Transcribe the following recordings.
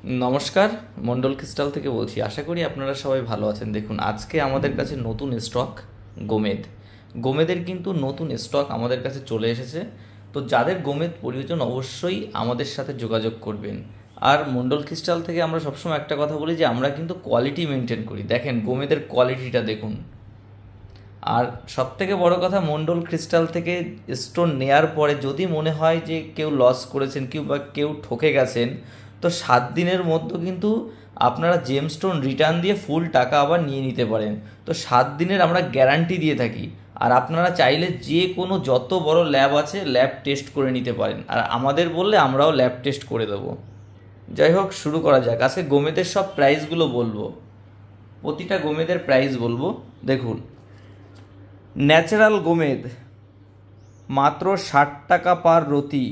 নমস্কার, মন্ডল ক্রিস্টাল থেকে বলছি। আশা করি আপনারা সবাই ভালো আছেন। দেখুন, আজকে আমাদের কাছে নতুন স্টক গোমেদের কিন্তু নতুন স্টক আমাদের কাছে চলে এসেছে। তো যাদের গোমেদ প্রয়োজন অবশ্যই আমাদের সাথে যোগাযোগ করবেন। আর মন্ডল ক্রিস্টাল থেকে আমরা সবসময় একটা কথা বলি যে আমরা কিন্তু কোয়ালিটি মেনটেন করি। দেখেন গোমেদের কোয়ালিটিটা দেখুন। আর সবথেকে বড় কথা, মন্ডল ক্রিস্টাল থেকে স্টোন নেয়ার পরে যদি মনে হয় যে কেউ লস করেছেন বা কেউ ঠকে গেছেন, তো 7 দিনের মধ্যে কিন্তু আপনারা জেমস্টোন রিটার্ন দিয়ে ফুল টাকা আবার নিয়ে নিতে পারেন। তো 7 দিনের আমরা গ্যারান্টি দিয়ে থাকি। আর আপনারা চাইলে যে কোনো যত বড় ল্যাব আছে ল্যাব টেস্ট করে নিতে পারেন, আর আমাদের বললে আমরাও ল্যাব টেস্ট করে দেবো। যাই হোক, শুরু করা যাক। আজকে গোমেদের সব প্রাইসগুলো বলবো, প্রতিটা গোমেদের প্রাইস বলবো। দেখুন, ন্যাচারাল গোমেদ মাত্র 60 টাকা পার রতি,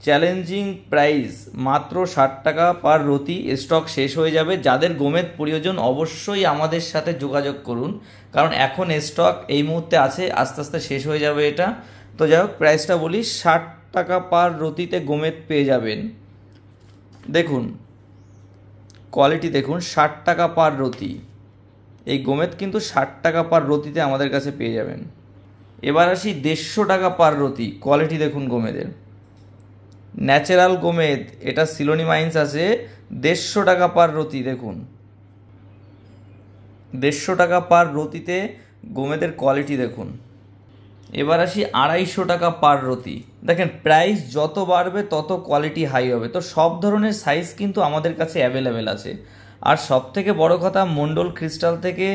চ্যালেঞ্জিং প্রাইস মাত্র 60 টাকা পার রতি। স্টক শেষ হয়ে যাবে। যাদের গোমেদ প্রয়োজন অবশ্যই আমাদের সাথে যোগাযোগ করুন, কারণ এখন স্টক এই মুহূর্তে আছে, আস্তে আস্তে শেষ হয়ে যাবে এটা। তো যাই হোক, প্রাইসটা বলি, 60 টাকা পার রতিতে গোমেদ পেয়ে যাবেন। দেখুন কোয়ালিটি দেখুন, 60 টাকা পার রতি। এই গোমেদ কিন্তু 60 টাকা পার রতিতে আমাদের কাছে পেয়ে যাবেন। এবার আসি 150 টাকা পার রতি। কোয়ালিটি দেখুন গোমেদের, ন্যাচারাল গোমেদ, এটা সিলোনি মাইন্স আছে। 150 টাকা পার রতি। দেখুন 150 টাকা পার রতিতে গোমেদের কোয়ালিটি দেখুন। এবার আসি 250 টাকা পার রতি। দেখেন, প্রাইস যত বাড়বে তত কোয়ালিটি হাই হবে। তো সব ধরনের সাইজ কিন্তু আমাদের কাছে অ্যাভেলেবেল আছে। আর সব থেকে বড় কথা, মন্ডল ক্রিস্টাল থেকে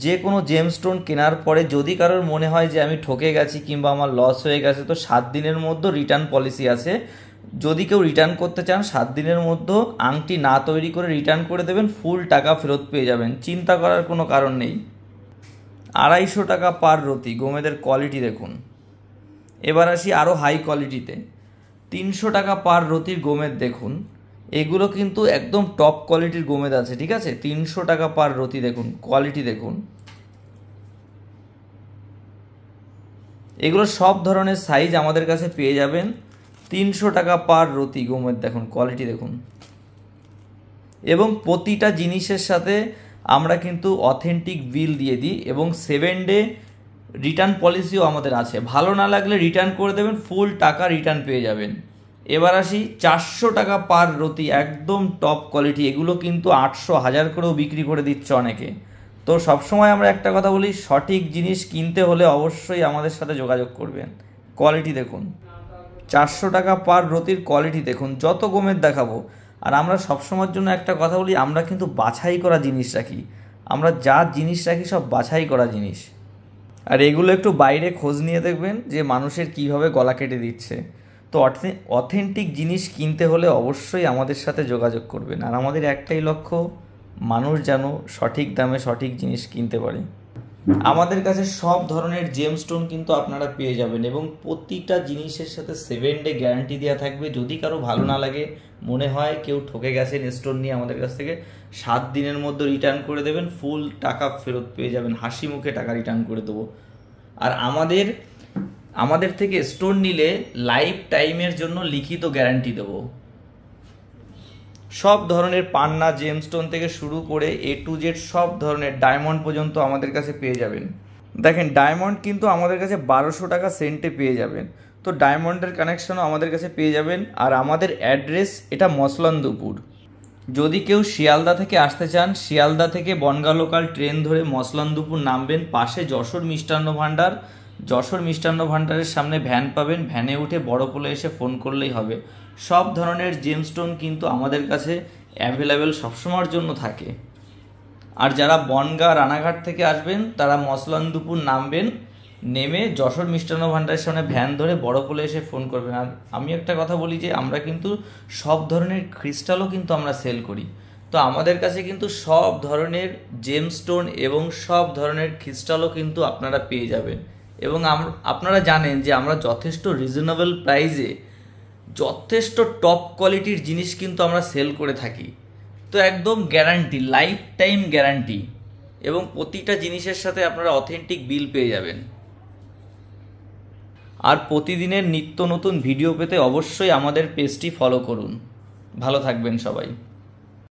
যে কোনো জেমস্টোন কেনার পরে যদি কারোর মনে হয় যে আমি ঠকে গেছি কিংবা আমার লস হয়ে গেছে, তো 7 দিনের মধ্যে রিটার্ন পলিসি আছে। যদি কেউ রিটার্ন করতে চান, 7 দিনের মধ্যে আংটি না তৈরি করে রিটার্ন করে দেবেন, ফুল টাকা ফেরত পেয়ে যাবেন, চিন্তা করার কোনো কারণ নেই। 250 টাকা পার রতি। গোমেদের কোয়ালিটি দেখুন। এবার আসি আরও হাই কোয়ালিটিতে, 300 টাকা পার রতির গোমেদ দেখুন। এগুলো কিন্তু একদম টপ কোয়ালিটির গোমেদ আছে, ঠিক আছে। 300 টাকা পার রতি দেখুন, কোয়ালিটি দেখুন। এগুলো সব ধরনের সাইজ আমাদের কাছে পেয়ে যাবেন। 300 টাকা পার রতি গোমেদ দেখুন, কোয়ালিটি দেখুন। এবং প্রতিটা জিনিসের সাথে আমরা কিন্তু অথেন্টিক বিল দিয়ে দিই, এবং 7 ডে রিটার্ন পলিসিও আমাদের আছে। ভালো না লাগলে রিটার্ন করে দেবেন, ফুল টাকা রিটার্ন পেয়ে যাবেন। এবার আসি 400 টাকা পার রতি, একদম টপ কোয়ালিটি। এগুলো কিন্তু 800 1000 করেও বিক্রি করে দিচ্ছে অনেকে। তো সবসময় আমরা একটা কথা বলি, সঠিক জিনিস কিনতে হলে অবশ্যই আমাদের সাথে যোগাযোগ করবেন। কোয়ালিটি দেখুন, 400 টাকা পার রতির কোয়ালিটি দেখুন। যত গোমেদ দেখাবো, আর আমরা সবসময়ের জন্য একটা কথা বলি, আমরা কিন্তু বাছাই করা জিনিস রাখি। আমরা যা জিনিস রাখি সব বাছাই করা জিনিস। আর এগুলো একটু বাইরে খোঁজ নিয়ে দেখবেন যে মানুষের কিভাবে গলা কেটে দিচ্ছে। তো অথেন্টিক জিনিস কিনতে হলে অবশ্যই আমাদের সাথে যোগাযোগ করবেন। আর আমাদের একটাই লক্ষ্য, মানুষ যেন সঠিক দামে সঠিক জিনিস কিনতে পারে। আমাদের কাছে সব ধরনের জেমস্টোন কিন্তু আপনারা পেয়ে যাবেন, এবং প্রতিটা জিনিসের সাথে 7 ডে গ্যারান্টি দেওয়া থাকবে। যদি কারো ভালো না লাগে, মনে হয় কেউ ঠকে গেছেন স্টোন নিয়ে, আমাদের কাছ থেকে 7 দিনের মধ্যে রিটার্ন করে দেবেন, ফুল টাকা ফেরত পেয়ে যাবেন, হাসি মুখে টাকা রিটার্ন করে দেবো। আর আমাদের থেকে স্টোন নিলে লাইফ টাইমের জন্য লিখিত গ্যারান্টি দেবো। সব ধরনের পান্না জেমস্টোন থেকে শুরু করে A to Z সব ধরনের ডায়মন্ড পর্যন্ত আমাদের কাছে পেয়ে যাবেন। দেখেন, ডায়মন্ড কিন্তু আমাদের কাছে 1200 টাকা সেন্টে পেয়ে যাবেন। তো ডায়মন্ডের কানেকশনও আমাদের কাছে পেয়ে যাবেন। আর আমাদের অ্যাড্রেস এটা মসলন্দপুর। যদি কেউ শিয়ালদা থেকে আসতে চান, শিয়ালদা থেকে বনগাঁ লোকাল ট্রেন ধরে মসলন্দপুর নামবেন, পাশে যশোর মিষ্টান্ন ভাণ্ডার। যশোর মিষ্টান্ন ভাণ্ডারের সামনে ভ্যান পাবেন, ভ্যানে উঠে বড়পোলে এসে ফোন করলেই হবে। সব ধরনের জেমস্টোন কিন্তু আমাদের কাছে অ্যাভেলেবেল সবসময়ের জন্য থাকে। আর যারা বনগাঁ রানাঘাট থেকে আসবেন, তারা মসলন্দপুর নামবেন, নেমে যশোর মিষ্টান্ন ভাণ্ডারের সামনে ভ্যান ধরে বড়পোলে এসে ফোন করবেন। আর আমি একটা কথা বলি যে আমরা কিন্তু সব ধরনের ক্রিস্টালও কিন্তু আমরা সেল করি। তো আমাদের কাছে কিন্তু সব ধরনের জেমস্টোন এবং সব ধরনের ক্রিস্টালও কিন্তু আপনারা পেয়ে যাবেন। এবং আপনারা জানেন যে আমরা যথেষ্ট রিজনেবল প্রাইসে যথেষ্ট টপ কোয়ালিটির জিনিস কিন্তু আমরা সেল করে থাকি। তো একদম গ্যারান্টি, লাইফ টাইম গ্যারান্টি, এবং প্রতিটা জিনিসের সাথে আপনারা অথেন্টিক বিল পেয়ে যাবেন। আর প্রতিদিনের নিত্য নতুন ভিডিও পেতে অবশ্যই আমাদের পেজটি ফলো করুন। ভালো থাকবেন সবাই।